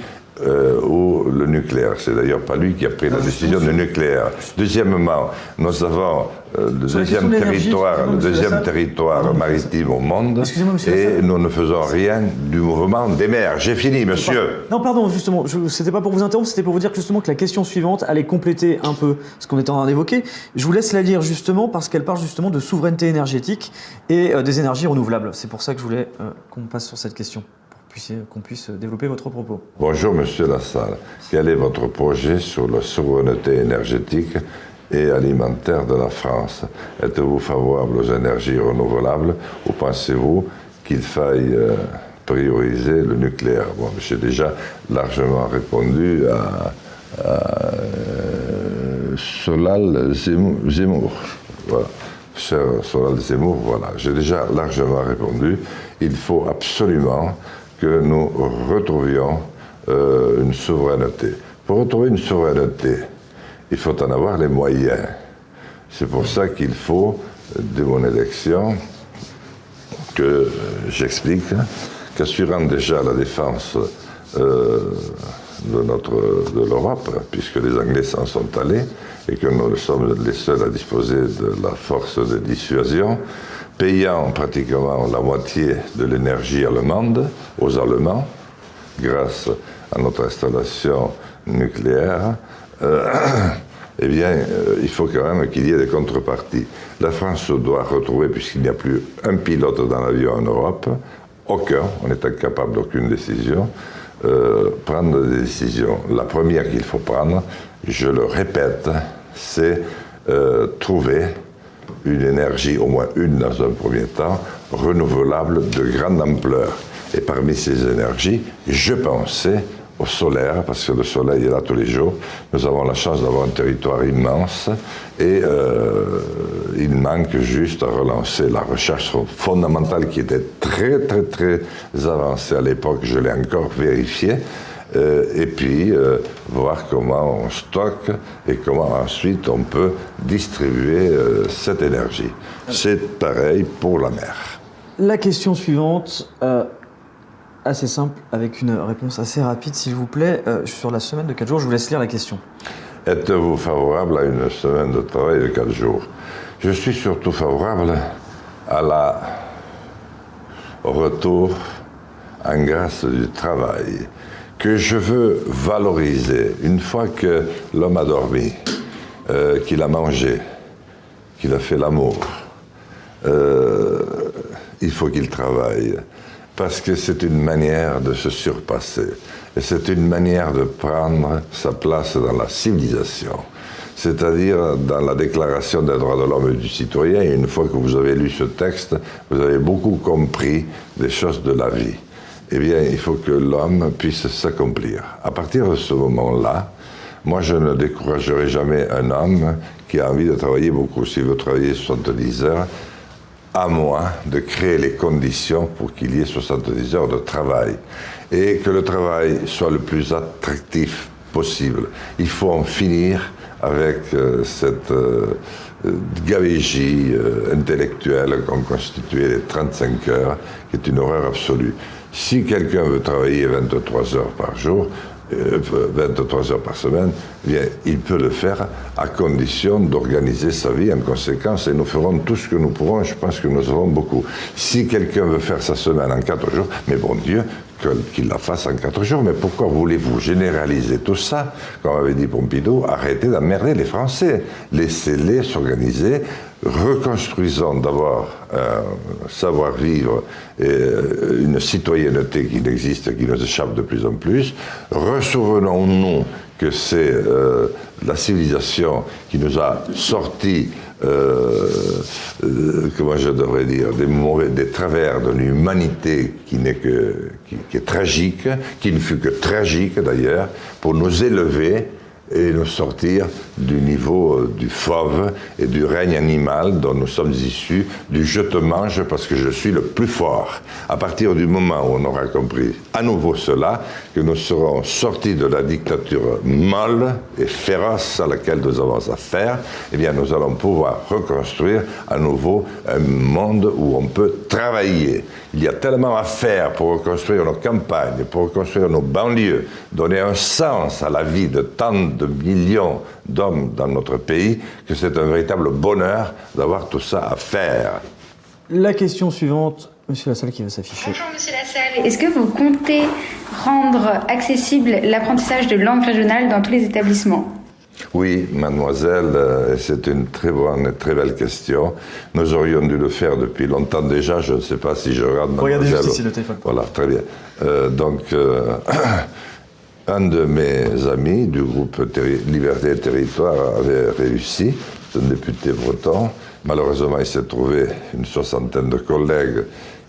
ou le nucléaire. C'est d'ailleurs pas lui qui a pris la décision du nucléaire. Deuxièmement, nous avons le deuxième territoire maritime au monde et nous ne faisons rien du mouvement des mers. J'ai fini, monsieur. Non, pardon, justement, c'était pas pour vous interrompre, c'était pour vous dire justement que la question suivante allait compléter un peu ce qu'on était en train d'évoquer. Je vous laisse la lire justement parce qu'elle parle justement de souveraineté énergétique et des énergies renouvelables. C'est pour ça que je voulais qu'on passe sur cette question, qu'on puisse développer votre propos. Bonjour Monsieur Lassalle, quel est votre projet sur la souveraineté énergétique et alimentaire de la France? Êtes-vous favorable aux énergies renouvelables ou pensez-vous qu'il faille prioriser le nucléaire? Bon, j'ai déjà largement répondu à Solal Zemmour. Voilà. Cher Solal Zemmour, voilà, j'ai déjà largement répondu. Il faut absolument que nous retrouvions une souveraineté. Pour retrouver une souveraineté, il faut en avoir les moyens. C'est pour ça qu'il faut, dès mon élection, que j'explique qu'assurant déjà la défense de l'Europe, puisque les Anglais s'en sont allés, et que nous sommes les seuls à disposer de la force de dissuasion, payant pratiquement la moitié de l'énergie allemande aux Allemands, grâce à notre installation nucléaire, eh bien, il faut quand même qu'il y ait des contreparties. La France doit retrouver, puisqu'il n'y a plus un pilote dans l'avion en Europe, aucun, on est incapable d'aucune décision, prendre des décisions. La première qu'il faut prendre, je le répète, c'est trouver une énergie, au moins une dans un premier temps, renouvelable de grande ampleur. Et parmi ces énergies, je pensais au solaire, parce que le soleil est là tous les jours. Nous avons la chance d'avoir un territoire immense et il manque juste à relancer la recherche fondamentale qui était très, très, très avancée à l'époque, je l'ai encore vérifié. et puis voir comment on stocke et comment ensuite on peut distribuer cette énergie. C'est pareil pour la mer. La question suivante, assez simple, avec une réponse assez rapide, s'il vous plaît. Sur la semaine de 4 jours, je vous laisse lire la question. Êtes-vous favorable à une semaine de travail de 4 jours? Je suis surtout favorable au retour en grâce du travail, que je veux valoriser. Une fois que l'homme a dormi, qu'il a mangé, qu'il a fait l'amour, il faut qu'il travaille, parce que c'est une manière de se surpasser, et c'est une manière de prendre sa place dans la civilisation, c'est-à-dire dans la Déclaration des droits de l'homme et du citoyen. Et une fois que vous avez lu ce texte, vous avez beaucoup compris des choses de la vie. Eh bien, il faut que l'homme puisse s'accomplir. À partir de ce moment-là, moi, je ne découragerai jamais un homme qui a envie de travailler beaucoup. S'il veut travailler 70 heures, à moi de créer les conditions pour qu'il y ait 70 heures de travail. Et que le travail soit le plus attractif possible. Il faut en finir avec cette gavégie intellectuelle qu'ont constitué les 35 heures, qui est une horreur absolue. Si quelqu'un veut travailler 23 heures par jour, 23 heures par semaine, eh bien, il peut le faire à condition d'organiser sa vie en conséquence, et nous ferons tout ce que nous pourrons. Je pense que nous avons beaucoup. Si quelqu'un veut faire sa semaine en 4 jours, mais bon Dieu, qu'il la fasse en 4 jours. Mais pourquoi voulez-vous généraliser tout ça? Comme avait dit Pompidou, arrêtez d'emmerder les Français. Laissez-les s'organiser. Reconstruisons d'abord un savoir-vivre et une citoyenneté qui n'existe, qui nous échappe de plus en plus. Ressouvenons-nous que c'est la civilisation qui nous a sortis, comment je devrais dire, des travers de l'humanité qui est tragique, qui ne fut que tragique d'ailleurs, pour nous élever et nous sortir du niveau du fauve et du règne animal dont nous sommes issus, du « je te mange parce que je suis le plus fort ». À partir du moment où on aura compris à nouveau cela, que nous serons sortis de la dictature molle et féroce à laquelle nous avons affaire, eh bien nous allons pouvoir reconstruire à nouveau un monde où on peut travailler. Il y a tellement à faire pour reconstruire nos campagnes, pour reconstruire nos banlieues, donner un sens à la vie de tant de millions d'hommes dans notre pays, que c'est un véritable bonheur d'avoir tout ça à faire. La question suivante, Monsieur Lassalle qui va s'afficher. Bonjour Monsieur Lassalle, est-ce que vous comptez rendre accessible l'apprentissage de langue régionale dans tous les établissements? Oui, mademoiselle, c'est une très bonne et très belle question. Nous aurions dû le faire depuis longtemps déjà. Je ne sais pas si je regarde mademoiselle. Regardez juste ici le téléphone. Voilà, très bien. Un de mes amis du groupe Liberté et Territoire avait réussi. C'est un député breton. Malheureusement, il s'est trouvé une 60aine de collègues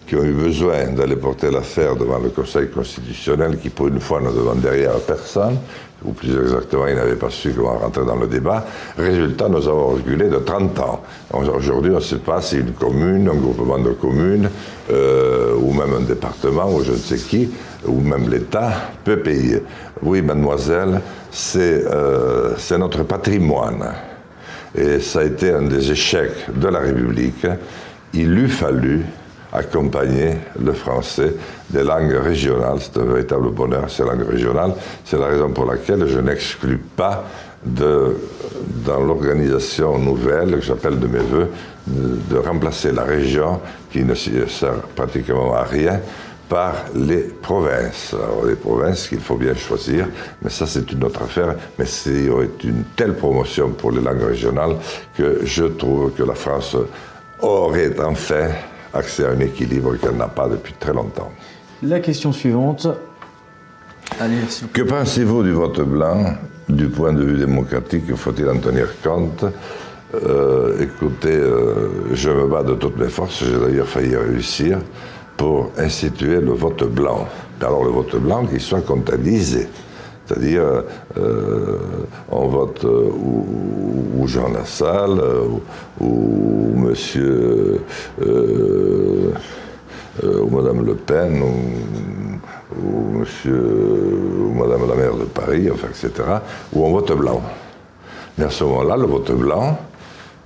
qui ont eu besoin d'aller porter l'affaire devant le Conseil constitutionnel, qui pour une fois ne demandait rien à personne, ou plus exactement, il n'avait pas su comment rentrer dans le débat. Résultat, nous avons reculé de 30 ans. Aujourd'hui, on ne sait pas si une commune, un groupement de communes, ou même un département, ou je ne sais qui, ou même l'État, peut payer. Oui, mademoiselle, c'est notre patrimoine. Et ça a été un des échecs de la République. Il eût fallu accompagner le français des langues régionales. C'est un véritable bonheur, ces langues régionales. C'est la raison pour laquelle je n'exclus pas dans l'organisation nouvelle, que j'appelle de mes voeux, de remplacer la région, qui ne sert pratiquement à rien, par les provinces. Alors, les provinces qu'il faut bien choisir, mais ça c'est une autre affaire, mais c'est une telle promotion pour les langues régionales que je trouve que la France aurait enfin accès à un équilibre qu'elle n'a pas depuis très longtemps. La question suivante. Allez, que pensez-vous du vote blanc du point de vue démocratique? Faut-il en tenir compte? Écoutez, je me bats de toutes mes forces, j'ai d'ailleurs failli réussir, pour instituer le vote blanc. Alors le vote blanc qui soit comptabilisé. C'est-à-dire, on vote ou Jean Lassalle, ou monsieur, ou madame Le Pen, ou monsieur, ou madame Paris, enfin, etc., où on vote blanc. Mais à ce moment-là, le vote blanc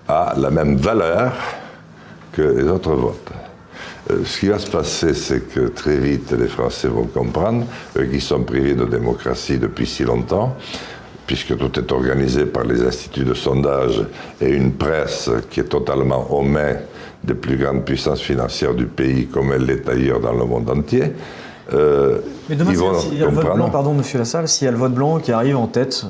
a la même valeur que les autres votes. Ce qui va se passer, c'est que très vite, les Français vont comprendre, eux qui sont privés de démocratie depuis si longtemps, puisque tout est organisé par les instituts de sondage et une presse qui est totalement aux mains des plus grandes puissances financières du pays, comme elle l'est ailleurs dans le monde entier. Mais demain, s'il y a le vote blanc, pardon, monsieur Lassalle, s'il y a le vote blanc qui arrive en tête,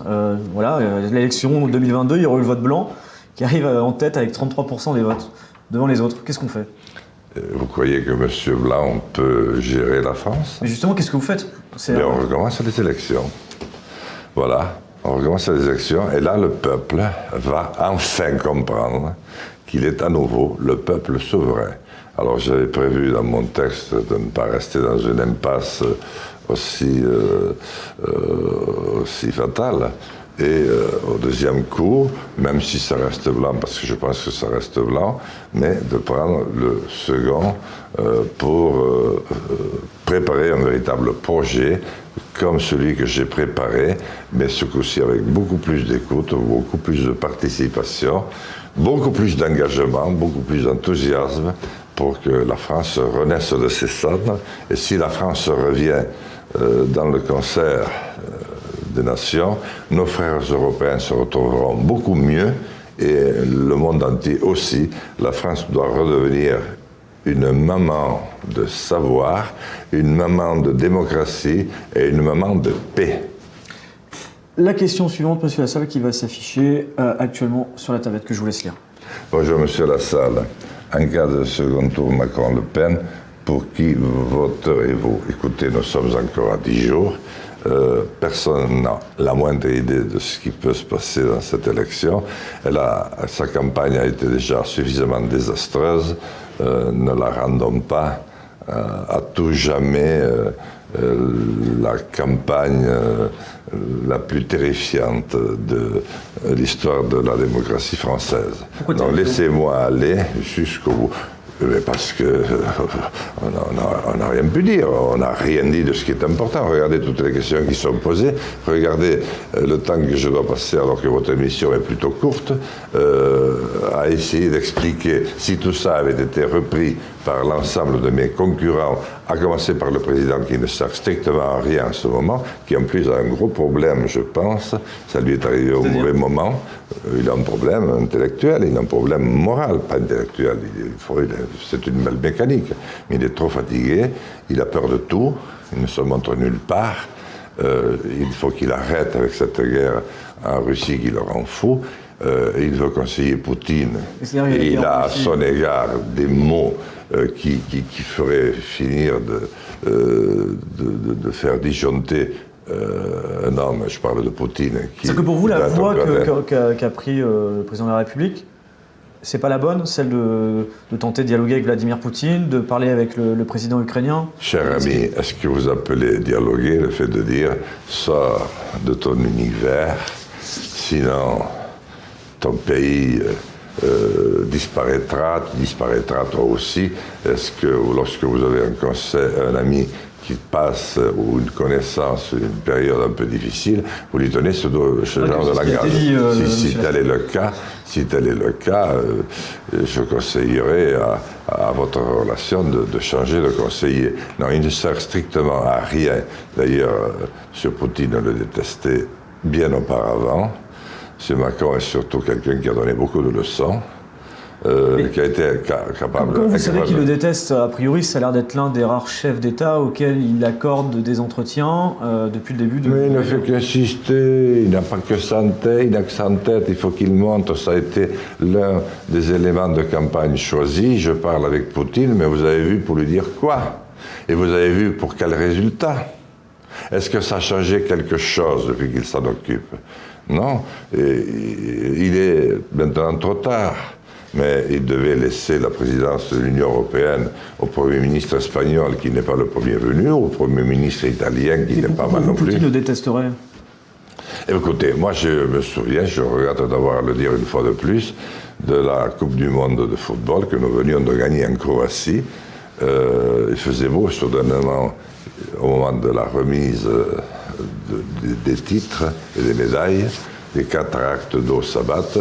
l'élection 2022, il y aura eu le vote blanc qui arrive en tête avec 33% des votes devant les autres. Qu'est-ce qu'on fait ? Vous croyez que M. Blanc peut gérer la France ? Mais justement, qu'est-ce que vous faites ? On recommence les élections. Voilà, on recommence les élections, et là, le peuple va enfin comprendre qu'il est à nouveau le peuple souverain. Alors, j'avais prévu dans mon texte de ne pas rester dans une impasse aussi fatale. Et au deuxième coup, même si ça reste blanc, parce que je pense que ça reste blanc, mais de prendre le second pour préparer un véritable projet comme celui que j'ai préparé, mais ce coup-ci avec beaucoup plus d'écoute, beaucoup plus de participation, beaucoup plus d'engagement, beaucoup plus d'enthousiasme pour que la France renaisse de ses cendres. Et si la France revient dans le concert des nations, nos frères européens se retrouveront beaucoup mieux et le monde entier aussi. La France doit redevenir une maman de savoir, une maman de démocratie et une maman de paix. La question suivante, monsieur Lassalle, qui va s'afficher actuellement sur la tablette, que je vous laisse lire. Bonjour, monsieur Lassalle. En cas de second tour Macron-Le Pen, pour qui voterez-vous ? Écoutez, nous sommes encore à 10 jours. Personne n'a la moindre idée de ce qui peut se passer dans cette élection. Sa campagne a été déjà suffisamment désastreuse. Ne la rendons pas à tout jamais la campagne la plus terrifiante de l'histoire de la démocratie française. Donc laissez-moi aller jusqu'au bout. Mais parce que on n'a rien pu dire, on n'a rien dit de ce qui est important. Regardez toutes les questions qui sont posées, regardez le temps que je dois passer alors que votre émission est plutôt courte, à essayer d'expliquer si tout ça avait été repris par l'ensemble de mes concurrents, à commencer par le président qui ne sert strictement à rien en ce moment, qui en plus a un gros problème, je pense, ça lui est arrivé au mauvais moment. Il a un problème intellectuel, il a un problème moral, pas intellectuel, c'est une belle mécanique, mais il est trop fatigué, il a peur de tout, il ne se montre nulle part, il faut qu'il arrête avec cette guerre en Russie qui le rend fou. Il veut conseiller Poutine et il a à son égard des mots qui feraient finir de faire disjoncter un homme, je parle de Poutine. C'est que pour vous, la voie qu'a pris le président de la République, c'est pas la bonne, celle de tenter de dialoguer avec Vladimir Poutine, de parler avec le président ukrainien ? Cher ami, est-ce que vous appelez dialoguer le fait de dire « sors de ton univers, sinon ton pays disparaîtra, tu disparaîtras toi aussi ». Est-ce que lorsque vous avez un ami qui passe ou une connaissance, une période un peu difficile, vous lui donnez ce genre de langage. Si tel est le cas, je conseillerais à votre relation de changer de conseiller. Non, il ne sert strictement à rien. D'ailleurs, M. Poutine le détestait bien auparavant. M. Macron est surtout quelqu'un qui a donné beaucoup de leçons. Qui a été capable... Comment vous savez qu'il le déteste ? A priori, ça a l'air d'être l'un des rares chefs d'État auxquels il accorde des entretiens depuis le début de... Mais il ne fait qu'insister, il n'a pas que ça en tête, il n'a que ça en tête, il faut qu'il montre, ça a été l'un des éléments de campagne choisis. Je parle avec Poutine, mais vous avez vu pour lui dire quoi ? Et vous avez vu pour quel résultat ? Est-ce que ça a changé quelque chose depuis qu'il s'en occupe ? Non, il est maintenant trop tard. Mais il devait laisser la présidence de l'Union européenne au Premier ministre espagnol, qui n'est pas le premier venu, au Premier ministre italien, qui n'est pas mal non plus. Poutine le détesterait ? Écoutez, moi je me souviens, je regrette d'avoir à le dire une fois de plus, de la Coupe du Monde de football que nous venions de gagner en Croatie. Il faisait beau, soudainement, au moment de la remise des titres et des médailles, les 4 actes d'eau s'abattent,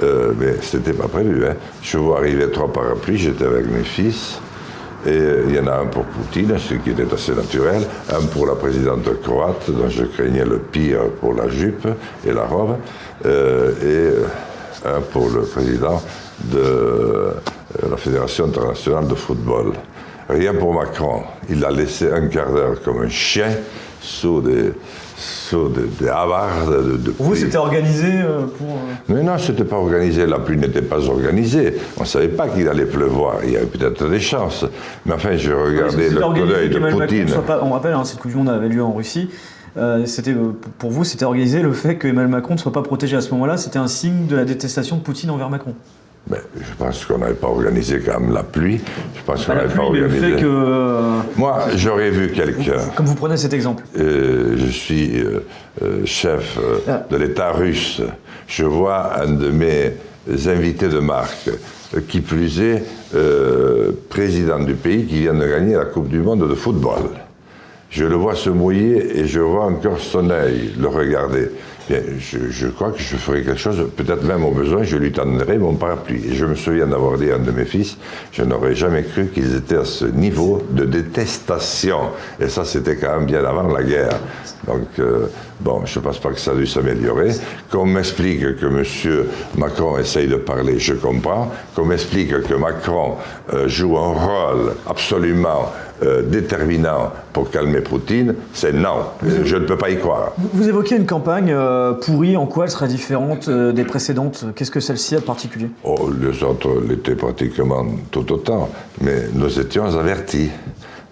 mais ce n'était pas prévu. Je vois arriver 3 parapluies, j'étais avec mes fils, et il y en a un pour Poutine, ce qui était assez naturel, un pour la présidente croate, dont je craignais le pire pour la jupe et la robe, et un pour le président de la Fédération internationale de football. Rien pour Macron. Il a laissé un quart d'heure comme un chien sous des havards de Pour vous, c'était organisé pour... Mais non, ce n'était pas organisé. La pluie n'était pas organisée. On ne savait pas qu'il allait pleuvoir. Il y avait peut-être des chances. Mais enfin, j'ai regardé le coup d'œil de Poutine. On rappelle, cette Coupe du Monde avait lieu en Russie. Pour vous, c'était organisé le fait que Emmanuel Macron ne soit pas protégé à ce moment-là. C'était un signe de la détestation de Poutine envers Macron. Mais je pense qu'on n'avait pas organisé quand même la pluie. Je pense qu'on n'avait pas organisé. Le fait que... Moi, j'aurais vu quelqu'un. Comme vous prenez cet exemple. Je suis chef de l'État russe. Je vois un de mes invités de marque, qui plus est président du pays qui vient de gagner la Coupe du Monde de football. Je le vois se mouiller et je vois encore son œil le regarder. Bien, je crois que je ferai quelque chose, peut-être même au besoin, je lui tendrai mon parapluie. Et je me souviens d'avoir dit à un de mes fils, je n'aurais jamais cru qu'ils étaient à ce niveau de détestation. Et ça, c'était quand même bien avant la guerre. Donc, bon, je ne pense pas que ça a dû s'améliorer. Qu'on m'explique que M. Macron essaye de parler, je comprends. Qu'on m'explique que Macron joue un rôle absolument déterminant pour calmer Poutine, c'est non. Je ne peux pas y croire. Vous évoquez une campagne pourrie. En quoi elle sera différente des précédentes? Qu'est-ce que celle-ci a de particulier? Les autres l'étaient pratiquement tout autant, mais nous étions avertis.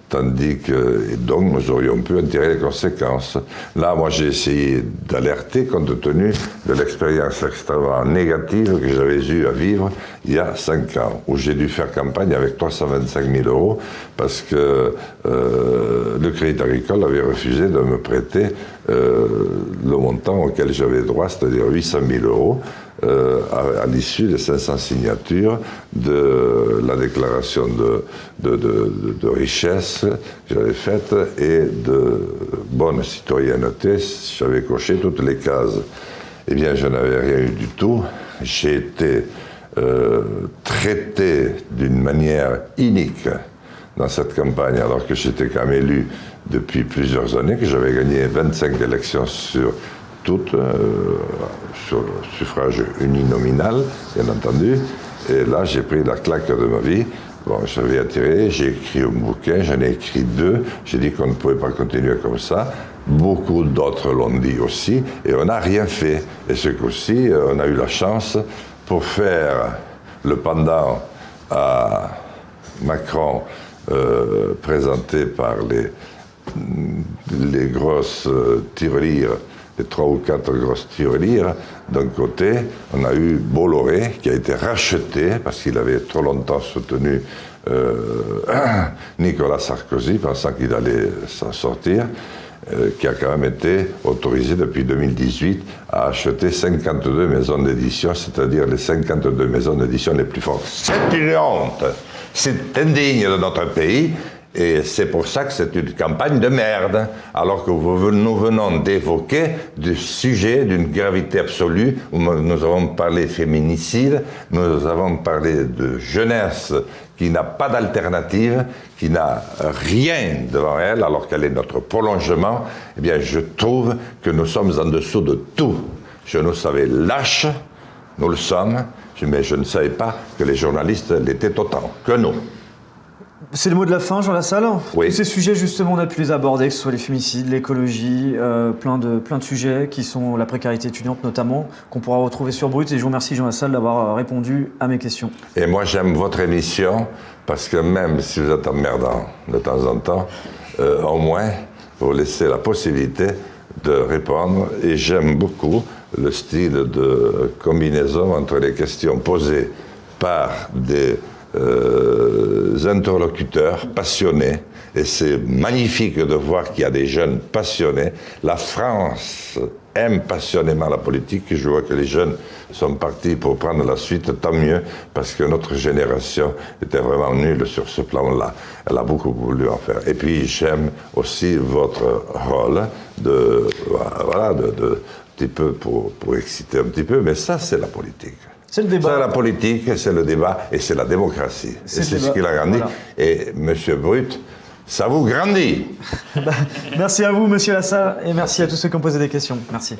Tandis que, donc, nous aurions pu en tirer les conséquences. Là, moi, j'ai essayé d'alerter compte tenu de l'expérience extrêmement négative que j'avais eue à vivre il y a 5 ans, où j'ai dû faire campagne avec 325 000 euros parce que le Crédit Agricole avait refusé de me prêter le montant auquel j'avais droit, c'est-à-dire 800 000 euros. À l'issue des 500 signatures de la déclaration de richesse que j'avais faite et de bonne citoyenneté, j'avais coché toutes les cases. Eh bien, je n'avais rien eu du tout. J'ai été traité d'une manière inique dans cette campagne, alors que j'étais quand même élu depuis plusieurs années, que j'avais gagné 25 élections sur toutes, sur suffrage uninominal, bien entendu. Et là, j'ai pris la claque de ma vie. Bon, j'avais attiré, j'ai écrit un bouquin, j'en ai écrit 2. J'ai dit qu'on ne pouvait pas continuer comme ça. Beaucoup d'autres l'ont dit aussi. Et on n'a rien fait. Et ce coup-ci, on a eu la chance pour faire le pendant à Macron, présenté par les grosses tirelires, les 3 ou 4 grosses tirelires. D'un côté, on a eu Bolloré, qui a été racheté, parce qu'il avait trop longtemps soutenu Nicolas Sarkozy, pensant qu'il allait s'en sortir, qui a quand même été autorisé depuis 2018 à acheter 52 maisons d'édition, c'est-à-dire les 52 maisons d'édition les plus fortes. C'est une honte, c'est indigne de notre pays. Et c'est pour ça que c'est une campagne de merde, alors que nous venons d'évoquer du sujet d'une gravité absolue, où nous avons parlé féminicide, nous avons parlé de jeunesse qui n'a pas d'alternative, qui n'a rien devant elle, alors qu'elle est notre prolongement. Eh bien, je trouve que nous sommes en dessous de tout. Je nous savais lâches, nous le sommes, mais je ne savais pas que les journalistes l'étaient autant que nous. C'est le mot de la fin, Jean Lassalle. Oui. Tous ces sujets, justement, on a pu les aborder, que ce soit les féminicides, l'écologie, plein de sujets qui sont la précarité étudiante notamment, qu'on pourra retrouver sur Brut. Et je vous remercie, Jean Lassalle, d'avoir répondu à mes questions. Et moi, j'aime votre émission, parce que même si vous êtes emmerdant de temps en temps, au moins, vous laissez la possibilité de répondre. Et j'aime beaucoup le style de combinaison entre les questions posées par des interlocuteurs passionnés. Et c'est magnifique de voir qu'il y a des jeunes passionnés. La France aime passionnément la politique. Je vois que les jeunes sont partis pour prendre la suite, tant mieux, parce que notre génération était vraiment nulle sur ce plan-là. Elle a beaucoup voulu en faire. Et puis j'aime aussi votre rôle de petit peu pour exciter un petit peu, mais ça c'est la politique. C'est le débat. C'est la politique, c'est le débat et c'est la démocratie. Et c'est ce qui l'a grandi. Voilà. Et Monsieur Brut, ça vous grandit. Merci à vous, Monsieur Lassalle, et merci à tous ceux qui ont posé des questions. Merci.